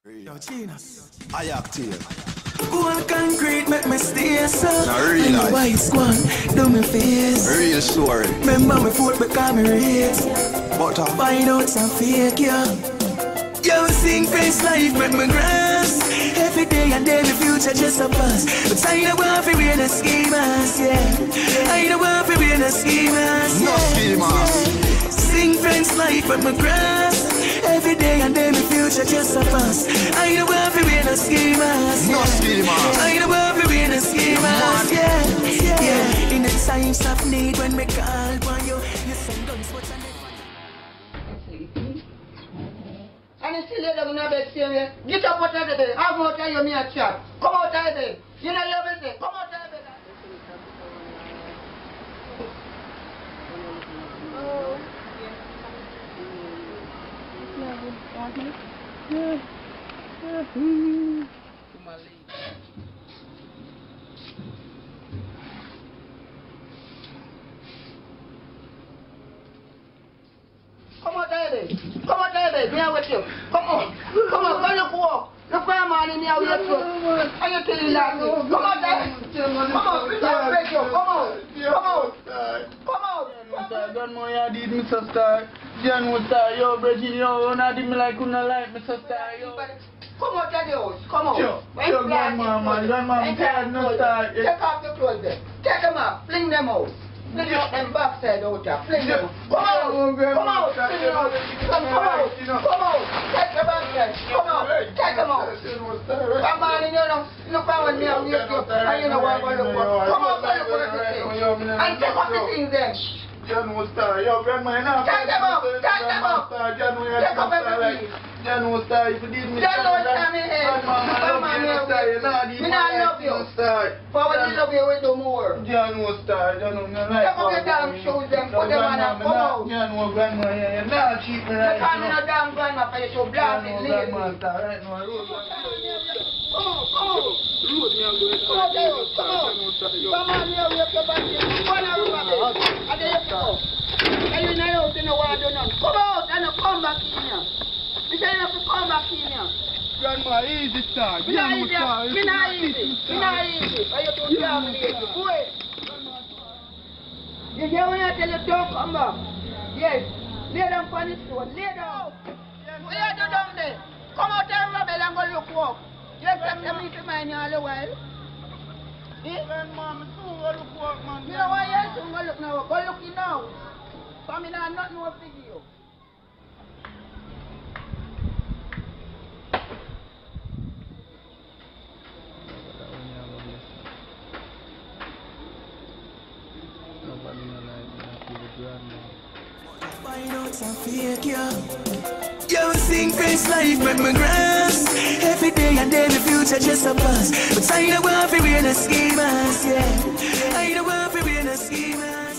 Yo, Genius. I active. Go on concrete, make me stay so. Now real life. White swan, do me face. Real story. Remember me foot because me race. But Find out some fake, yeah. Yo, sing face life, make me grass. Every day and day, the future just a pass. But I don't want to be in the schemers, yeah. I don't want to be in the schemers, No yeah. schemers. Yeah. Sing face life, make me grass. Every day and day, the future just a pass. I don't want to be in the schemers, No yeah. schemers. I don't want to be in the schemers, yeah. Yeah. In the times of need, when me call on you, you send guns, what I And you still lay down in a bed saying, get up out of the bed, have more time you me a chat. Come out of the bed. You know you have to come out of the bed. Come out of the bed. Come out of the bed. Me are with you. Come on. Come on. Go look walk. Look where I'm on in here with you. Are you telling that? Come out there. Come on. Don't break you. Come on. Come on. Come on. Grandma, you did Mr. Star. John was Star. Yo, Bridget, yo, you not did me like you not like Mr. Star. Yo. Come out of the house. Come on. Yo, grandma, man. Grandma, I'm tired no Star. Take off the clothes there. Take them off. Fling them out. Fling out them backside out there. Fling them out. Come out. Come out. Fling them out. Come out. Come out. Take the backside. Come out. Take them out. Come on, you know. Look how when me have you. And you know what I'm going to look for. Come out and look for everything. And take off the things then. John was Star. Yo, grandma, you know. Take them out. Take them out. John was Take off everything. John was Star. If you did me John was Star, me head. Come on, me not love you. But when you love you, we do more. John was Star. John was not like Take off your damn shoes and put them on and come out. John was grandma. You're not cheap, right? You can't be no damn grandma for you to blast it lazy. Come on, right now. Come on, come on. Come on, Dale. Come on. Come on, here, we have to back in. Go on, everybody. And there you go. And you know you know what I do now. Come out and come back in here. You say you have to come back in here. Grandma, easy, Star. Me not easy. Me not easy. Me not easy. Are you too damn lazy? Wait. You hear when I tell you don't come back? Yes. Lay down on the stone. Lay down. What you do down there? Come out and rebel and go look walk. You expect me to mind you all the while? Grandma, I'm soon going to look work, man. You know why you soon go look now? Go look in now. For me now, nothing more video. Find out some fake, yeah. Yo, sing face life, make me grass. Every day and day, the future just a pass. But I don't want to be in the schemers, yeah. I don't want to be in the schemers.